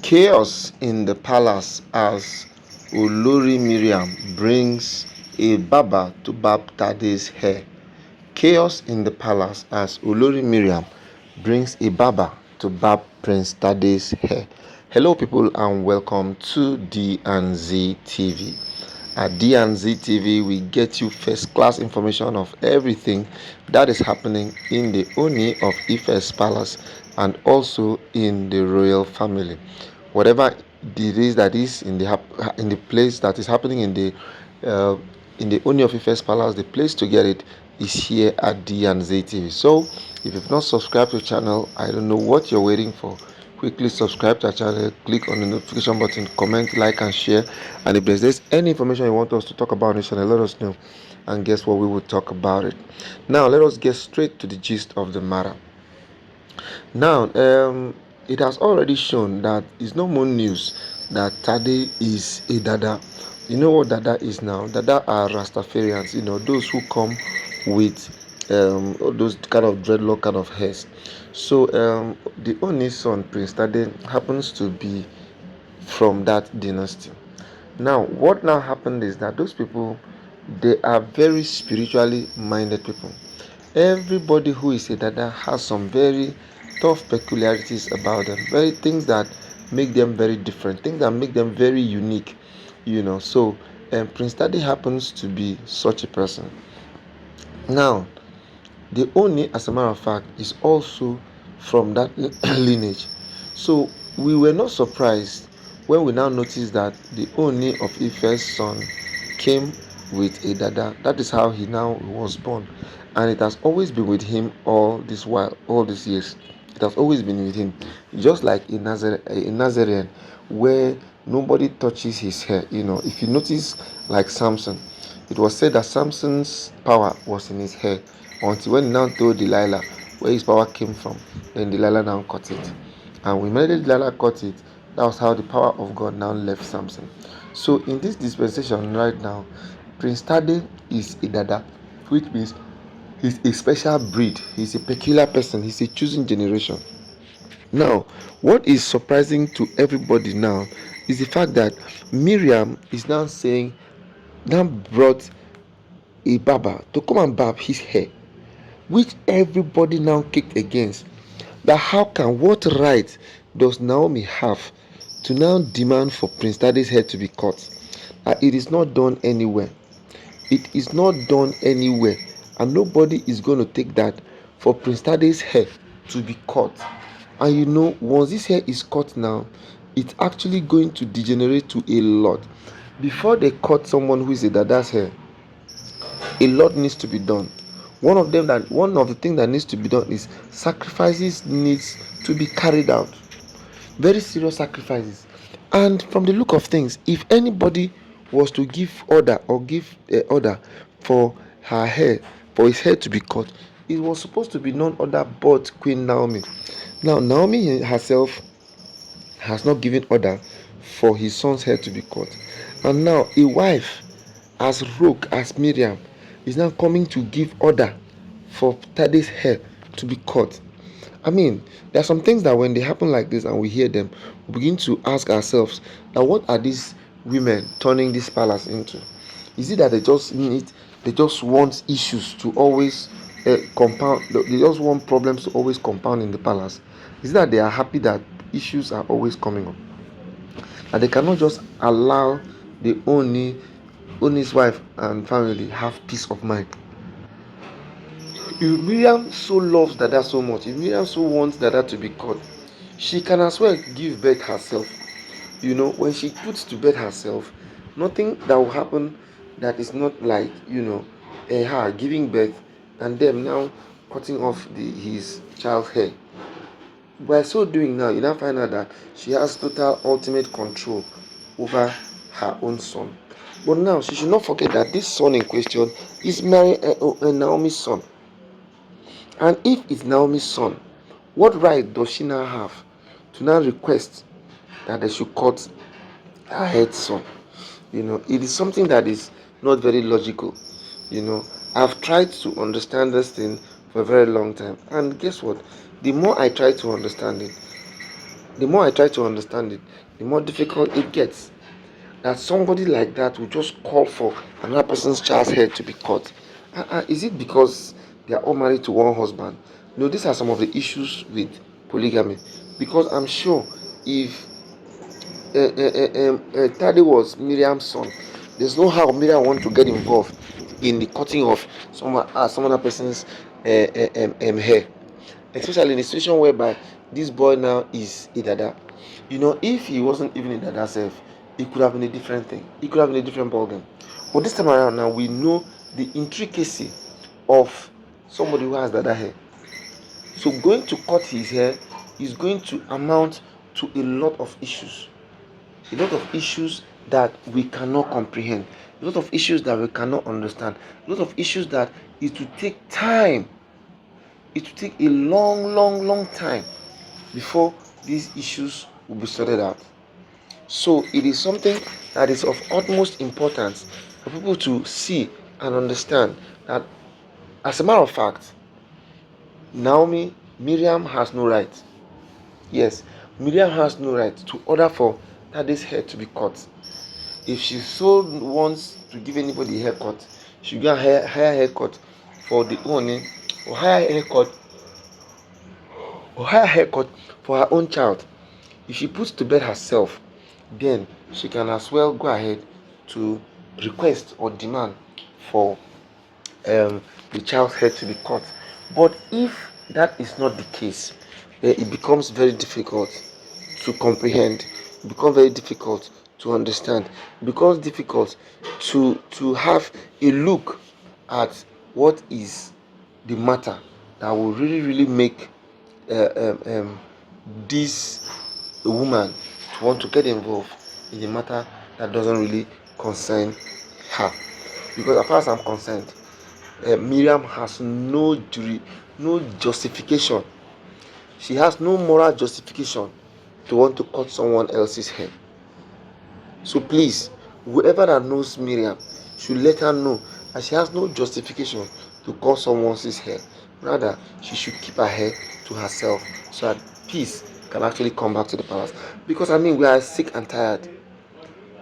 Chaos in the palace as Olori Mariam brings a barber to barb Tade's hair. Chaos in the palace as Olori Mariam brings a barber to barb Prince Tade's hair. Hello people and welcome to D&Z TV. At D&Z TV, we get you first class information of everything that is happening in the Oni of Ife's palace and also in the royal family. Whatever it is that is in the place that is happening in the Oni of Ife's palace, the place to get it is here at D&Z TV. So, if you've not subscribed to the channel, I don't know what you're waiting for. Quickly subscribe to our channel, click on the notification button, comment, like and share. And if there's any information you want us to talk about on this channel, let us know, and guess what, we will talk about it. Now let us get straight to the gist of the matter. Now it has already shown that it's no more news that Tade is a Dada. You know what Dada is now? Dada are Rastafarians, those who come with those kind of dreadlock kind of hairs. So the only son, Prince Tade, happens to be from that dynasty. Now, what now happened is that those people, they are very spiritually minded people. Everybody who is a Dada has some very tough peculiarities about them, very things that make them very different, things that make them very unique. So Prince Tade happens to be such a person. Now, the Oni, as a matter of fact, is also from that lineage. So we were not surprised when we now noticed that the Oni of Ife's son came with a Dada. That is how he now was born. And it has always been with him all this while, all these years. It has always been with him. Just like in Nazarene, where nobody touches his hair. If you notice, like Samson, it was said that Samson's power was in his hair until when he now told Delilah where his power came from. Then Delilah now cut it. And when Delilah cut it, that was how the power of God now left Samson. So in this dispensation right now, Prince Tade is a Dada, which means he's a special breed. He's a peculiar person. He's a chosen generation. Now, what is surprising to everybody now is the fact that Miriam is now saying, now brought a barber to come and barb his hair, which everybody now kicked against. That how can, what right does Naomi have to now demand for Prince Tade's hair to be cut? It is not done anywhere. It is not done anywhere, and nobody is going to take that for Prince Tade's hair to be cut. And once this hair is cut now, it's actually going to degenerate to a lot. Before they cut someone who is a Dada's hair, a lot needs to be done. One of the things that needs to be done is sacrifices needs to be carried out. Very serious sacrifices. And from the look of things, if anybody was to give order for her hair, for his hair to be cut, it was supposed to be none other but Queen Naomi. Now Naomi herself has not given order for his son's hair to be cut, and now a wife as rogue as Miriam is now coming to give order for Tade's hair to be cut. I mean, there are some things that when they happen like this and we hear them, we begin to ask ourselves, now what are these women turning this palace into? Is it that they just want issues to always compound, they just want problems to always compound in the palace? Is it that they are happy that issues are always coming up? And they cannot just allow the Oni's wife and family have peace of mind? If Miriam so loves Dada so much, if Miriam so wants Dada to be cut, she can as well give birth herself. When she puts to bed herself, nothing that will happen that is not like her giving birth and them now cutting off his child's hair. By so doing now, you now find out that she has total ultimate control over her own son. But now she should not forget that this son in question is Naomi's son. And if it's Naomi's son, what right does she now have to now request that they should cut her head son? It is something that is not very logical. I've tried to understand this thing for a very long time, and guess what? The more I try to understand it, The more I try to understand it, the more difficult it gets. That somebody like that will just call for another person's child's head to be cut. Is it because they are all married to one husband? No, these are some of the issues with polygamy. Because I'm sure if Tade was Miriam's son, there's no how Miriam want to get involved in the cutting of some other person's hair, especially in a situation whereby this boy now is a dada. If he wasn't even a dada self, it could have been a different thing. It could have been a different ballgame. But this time around, now we know the intricacy of somebody who has dada hair. So going to cut his hair is going to amount to a lot of issues. A lot of issues that we cannot comprehend, a lot of issues that we cannot understand, a lot of issues that it will take time, it will take a long time before these issues will be sorted out. So it is something that is of utmost importance for people to see and understand that, as a matter of fact, Miriam has no right. Yes, Miriam has no right to order for Tade's hair to be cut. If she so wants to give anybody a haircut, she go hire haircut for the owner, or hire haircut for her own child. If she puts to bed herself, then she can as well go ahead to request or demand for the child's hair to be cut. But if that is not the case, then it becomes very difficult to comprehend. It becomes very difficult to understand. It becomes difficult to have a look at what is the matter that will really make this woman to want to get involved in a matter that doesn't really concern her. Because as far as I'm concerned, Miriam has no justification. She has no moral justification to want to cut someone else's hair. So please, whoever that knows Miriam should let her know that she has no justification to cut someone's hair. Rather, she should keep her hair to herself so that peace can actually come back to the palace. Because we are sick and tired.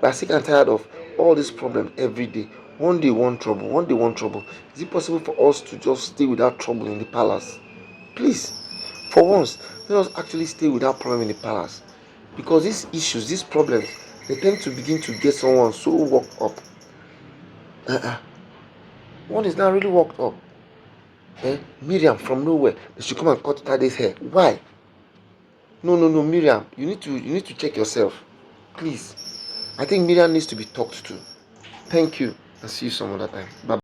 We are sick and tired of all these problems every day. One day one trouble, one day one trouble. Is it possible for us to just stay without trouble in the palace? Please, for once, let us actually stay without problem in the palace. Because these issues, these problems, they tend to begin to get someone so worked up. One is now really worked up. Miriam from nowhere, they should come and cut Tade's hair. Why? No, Miriam, you need to check yourself. Please. I think Miriam needs to be talked to. Thank you, and see you some other time. Bye.